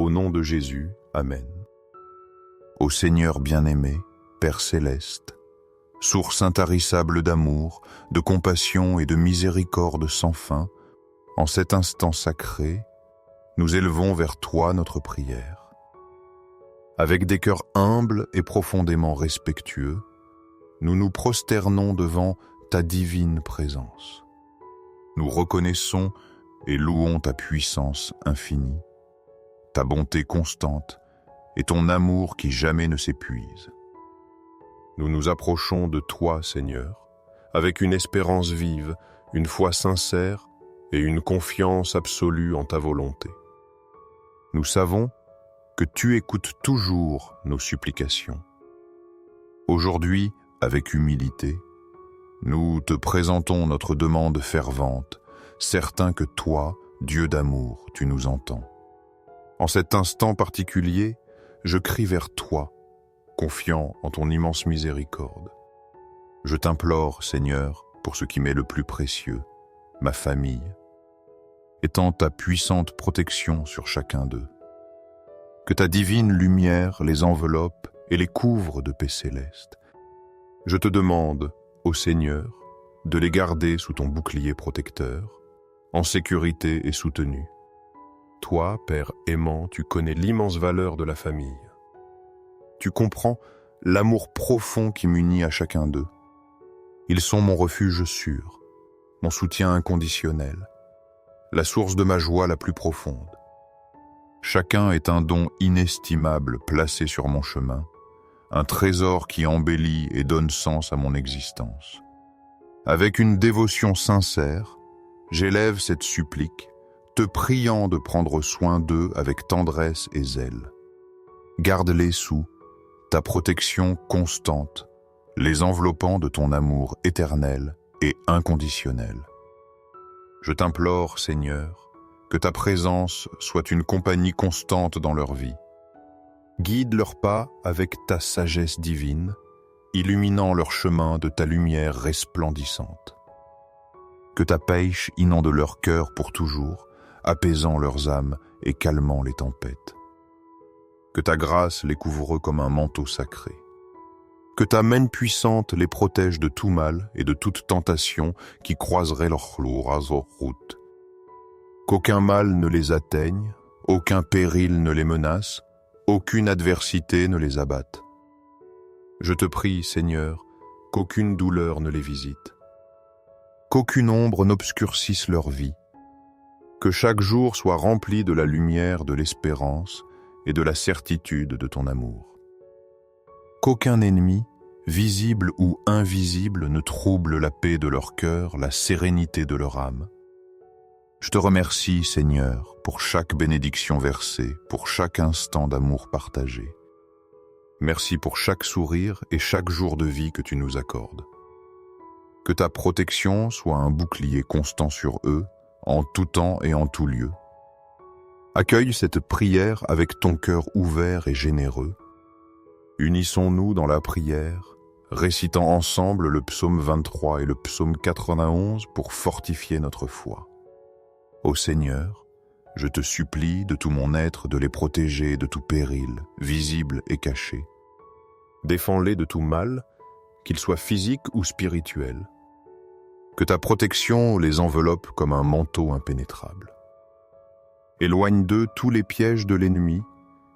Au nom de Jésus, Amen. Ô Seigneur bien-aimé, Père céleste, source intarissable d'amour, de compassion et de miséricorde sans fin, en cet instant sacré, nous élevons vers toi notre prière. Avec des cœurs humbles et profondément respectueux, nous nous prosternons devant ta divine présence. Nous reconnaissons et louons ta puissance infinie, ta bonté constante et ton amour qui jamais ne s'épuise. Nous nous approchons de toi, Seigneur, avec une espérance vive, une foi sincère et une confiance absolue en ta volonté. Nous savons que tu écoutes toujours nos supplications. Aujourd'hui, avec humilité, nous te présentons notre demande fervente, certains que toi, Dieu d'amour, tu nous entends. En cet instant particulier, je crie vers toi, confiant en ton immense miséricorde. Je t'implore, Seigneur, pour ce qui m'est le plus précieux, ma famille. Étends ta puissante protection sur chacun d'eux. Que ta divine lumière les enveloppe et les couvre de paix céleste. Je te demande, ô Seigneur, de les garder sous ton bouclier protecteur, en sécurité et soutenus. Toi, Père aimant, tu connais l'immense valeur de la famille. Tu comprends l'amour profond qui m'unit à chacun d'eux. Ils sont mon refuge sûr, mon soutien inconditionnel, la source de ma joie la plus profonde. Chacun est un don inestimable placé sur mon chemin, un trésor qui embellit et donne sens à mon existence. Avec une dévotion sincère, j'élève cette supplique, te priant de prendre soin d'eux avec tendresse et zèle. Garde-les sous ta protection constante, les enveloppant de ton amour éternel et inconditionnel. Je t'implore, Seigneur, que ta présence soit une compagnie constante dans leur vie. Guide leurs pas avec ta sagesse divine, illuminant leur chemin de ta lumière resplendissante. Que ta pêche inonde leur cœur pour toujours, apaisant leurs âmes et calmant les tempêtes. Que ta grâce les couvre comme un manteau sacré. Que ta main puissante les protège de tout mal et de toute tentation qui croiserait leur route. Qu'aucun mal ne les atteigne, aucun péril ne les menace, aucune adversité ne les abatte. Je te prie, Seigneur, qu'aucune douleur ne les visite, qu'aucune ombre n'obscurcisse leur vie, que chaque jour soit rempli de la lumière de l'espérance et de la certitude de ton amour. Qu'aucun ennemi, visible ou invisible, ne trouble la paix de leur cœur, la sérénité de leur âme. Je te remercie, Seigneur, pour chaque bénédiction versée, pour chaque instant d'amour partagé. Merci pour chaque sourire et chaque jour de vie que tu nous accordes. Que ta protection soit un bouclier constant sur eux, en tout temps et en tout lieu. Accueille cette prière avec ton cœur ouvert et généreux. Unissons-nous dans la prière, récitant ensemble le psaume 23 et le psaume 91 pour fortifier notre foi. Ô Seigneur, je te supplie de tout mon être de les protéger de tout péril, visible et caché. Défends-les de tout mal, qu'il soit physique ou spirituel. Que ta protection les enveloppe comme un manteau impénétrable. Éloigne d'eux tous les pièges de l'ennemi,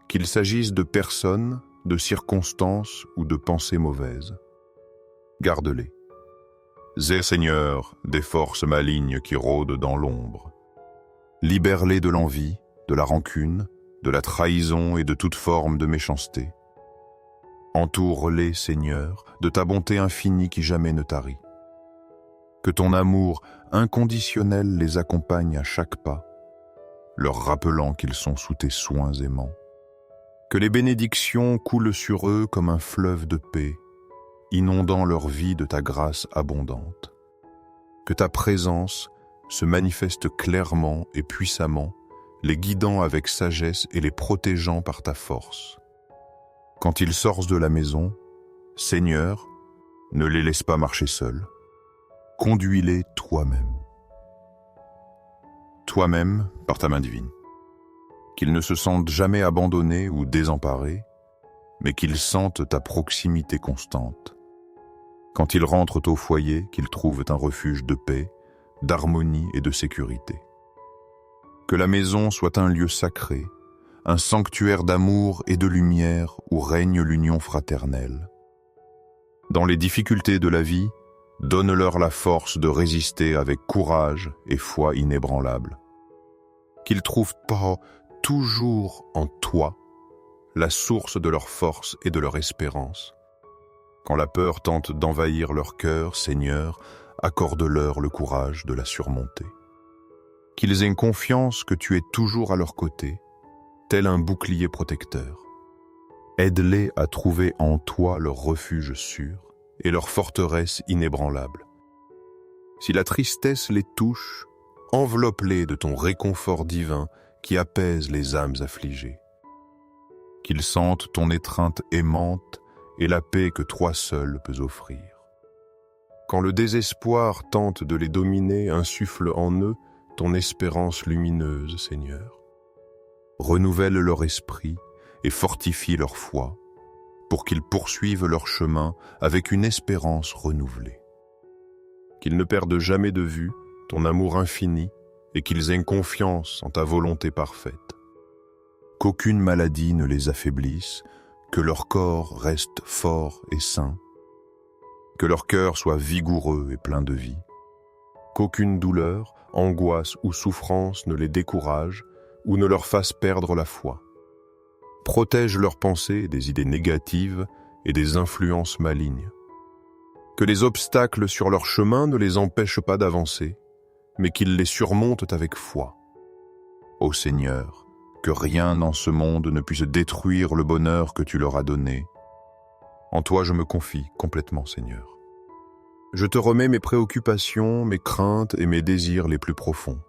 qu'il s'agisse de personnes, de circonstances ou de pensées mauvaises. Garde-les. Seigneur, des forces malignes qui rôdent dans l'ombre. Libère-les de l'envie, de la rancune, de la trahison et de toute forme de méchanceté. Entoure-les, Seigneur, de ta bonté infinie qui jamais ne tarit. Que ton amour inconditionnel les accompagne à chaque pas, leur rappelant qu'ils sont sous tes soins aimants. Que les bénédictions coulent sur eux comme un fleuve de paix, inondant leur vie de ta grâce abondante. Que ta présence se manifeste clairement et puissamment, les guidant avec sagesse et les protégeant par ta force. Quand ils sortent de la maison, Seigneur, ne les laisse pas marcher seuls. Conduis-les toi-même. Toi-même par ta main divine. qu'ils ne se sentent jamais abandonnés ou désemparés, mais qu'ils sentent ta proximité constante. Quand ils rentrent au foyer, qu'ils trouvent un refuge de paix, d'harmonie et de sécurité. Que la maison soit un lieu sacré, un sanctuaire d'amour et de lumière où règne l'union fraternelle. Dans les difficultés de la vie, donne-leur la force de résister avec courage et foi inébranlable. Qu'ils trouvent toujours en toi la source de leur force et de leur espérance. Quand la peur tente d'envahir leur cœur, Seigneur, accorde-leur le courage de la surmonter. Qu'ils aient confiance que tu es toujours à leur côté, tel un bouclier protecteur. Aide-les à trouver en toi leur refuge sûr et leur forteresse inébranlable. Si la tristesse les touche, enveloppe-les de ton réconfort divin qui apaise les âmes affligées. Qu'ils sentent ton étreinte aimante et la paix que toi seul peux offrir. Quand le désespoir tente de les dominer, insuffle en eux ton espérance lumineuse, Seigneur. Renouvelle leur esprit et fortifie leur foi, pour qu'ils poursuivent leur chemin avec une espérance renouvelée. Qu'ils ne perdent jamais de vue ton amour infini et qu'ils aient confiance en ta volonté parfaite. Qu'aucune maladie ne les affaiblisse, que leur corps reste fort et sain, que leur cœur soit vigoureux et plein de vie, qu'aucune douleur, angoisse ou souffrance ne les décourage ou ne leur fasse perdre la foi. Protège leurs pensées des idées négatives et des influences malignes. Que les obstacles sur leur chemin ne les empêchent pas d'avancer, mais qu'ils les surmontent avec foi. Ô Seigneur, que rien dans ce monde ne puisse détruire le bonheur que tu leur as donné. En toi je me confie complètement, Seigneur. Je te remets mes préoccupations, mes craintes et mes désirs les plus profonds.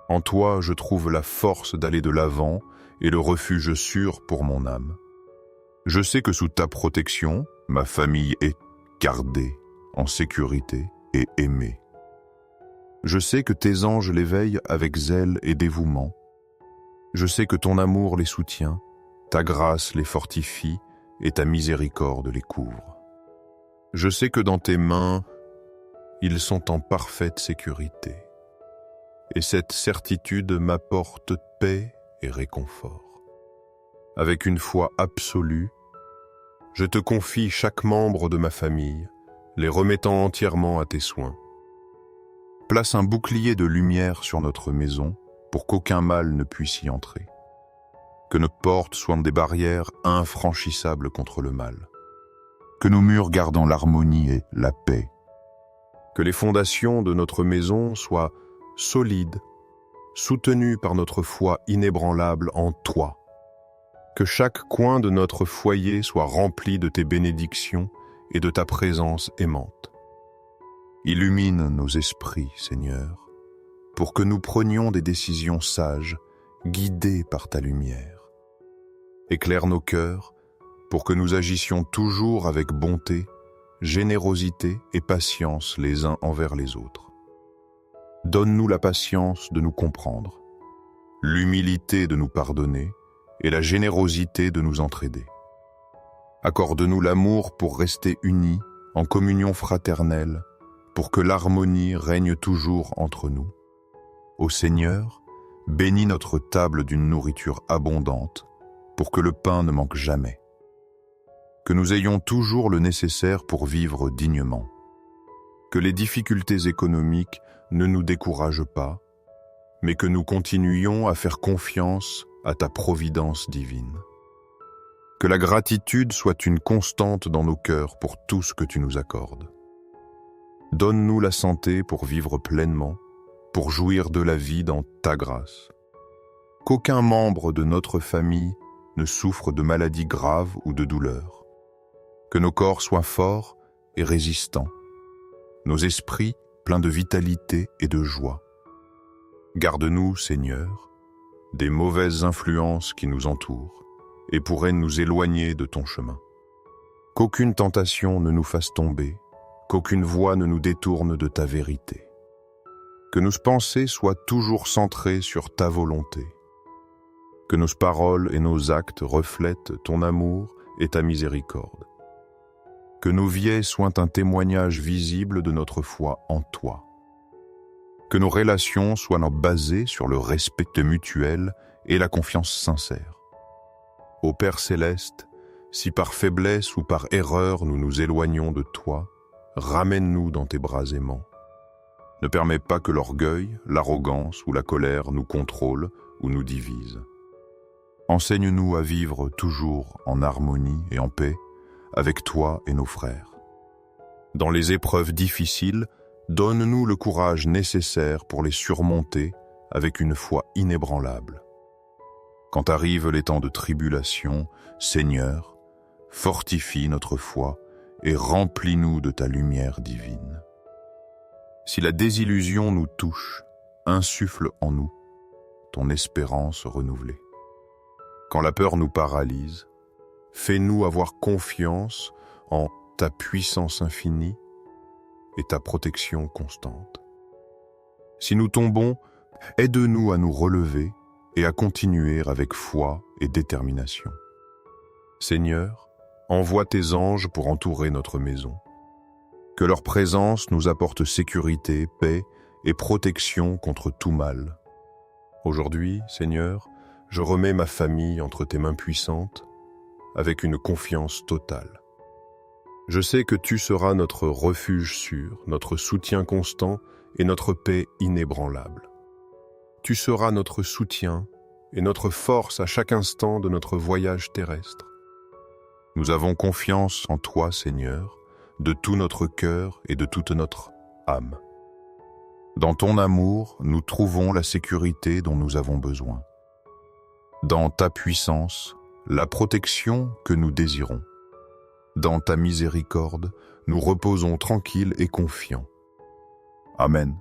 En toi je trouve la force d'aller de l'avant et le refuge sûr pour mon âme. Je sais que sous ta protection, ma famille est gardée, en sécurité et aimée. Je sais que tes anges les veillent avec zèle et dévouement. Je sais que ton amour les soutient, ta grâce les fortifie et ta miséricorde les couvre. Je sais que dans tes mains, ils sont en parfaite sécurité. Et cette certitude m'apporte paix et réconfort. Avec une foi absolue, je te confie chaque membre de ma famille, les remettant entièrement à tes soins. Place un bouclier de lumière sur notre maison pour qu'aucun mal ne puisse y entrer. Que nos portes soient des barrières infranchissables contre le mal. Que nos murs gardent l'harmonie et la paix. Que les fondations de notre maison soient solides, soutenues par notre foi inébranlable en toi. Que chaque coin de notre foyer soit rempli de tes bénédictions et de ta présence aimante. Illumine nos esprits, Seigneur, pour que nous prenions des décisions sages, guidées par ta lumière. Éclaire nos cœurs, pour que nous agissions toujours avec bonté, générosité et patience les uns envers les autres. Donne-nous la patience de nous comprendre, l'humilité de nous pardonner et la générosité de nous entraider. Accorde-nous l'amour pour rester unis, en communion fraternelle, pour que l'harmonie règne toujours entre nous. Ô Seigneur, bénis notre table d'une nourriture abondante, pour que le pain ne manque jamais. Que nous ayons toujours le nécessaire pour vivre dignement. Que les difficultés économiques ne nous découragent pas, mais que nous continuions à faire confiance à ta providence divine. Que la gratitude soit une constante dans nos cœurs pour tout ce que tu nous accordes. Donne-nous la santé pour vivre pleinement, pour jouir de la vie dans ta grâce. Qu'aucun membre de notre famille ne souffre de maladies graves ou de douleurs. Que nos corps soient forts et résistants, nos esprits pleins de vitalité et de joie. Garde-nous, Seigneur, des mauvaises influences qui nous entourent et pourraient nous éloigner de ton chemin. Qu'aucune tentation ne nous fasse tomber, qu'aucune voie ne nous détourne de ta vérité. Que nos pensées soient toujours centrées sur ta volonté. Que nos paroles et nos actes reflètent ton amour et ta miséricorde. Que nos vies soient un témoignage visible de notre foi en toi. Que nos relations soient basées sur le respect mutuel et la confiance sincère. Ô Père céleste, si par faiblesse ou par erreur nous nous éloignons de toi, ramène-nous dans tes bras aimants. Ne permets pas que l'orgueil, l'arrogance ou la colère nous contrôlent ou nous divisent. Enseigne-nous à vivre toujours en harmonie et en paix avec toi et nos frères. Dans les épreuves difficiles, donne-nous le courage nécessaire pour les surmonter avec une foi inébranlable. Quand arrivent les temps de tribulation, Seigneur, fortifie notre foi et remplis-nous de ta lumière divine. Si la désillusion nous touche, insuffle en nous ton espérance renouvelée. Quand la peur nous paralyse, fais-nous avoir confiance en ta puissance infinie et ta protection constante. Si nous tombons, aide-nous à nous relever et à continuer avec foi et détermination. Seigneur, envoie tes anges pour entourer notre maison. Que leur présence nous apporte sécurité, paix et protection contre tout mal. Aujourd'hui, Seigneur, je remets ma famille entre tes mains puissantes avec une confiance totale. Je sais que tu seras notre refuge sûr, notre soutien constant et notre paix inébranlable. Tu seras notre soutien et notre force à chaque instant de notre voyage terrestre. Nous avons confiance en toi, Seigneur, de tout notre cœur et de toute notre âme. Dans ton amour, nous trouvons la sécurité dont nous avons besoin. Dans ta puissance, la protection que nous désirons. Dans ta miséricorde, nous reposons tranquilles et confiants. Amen.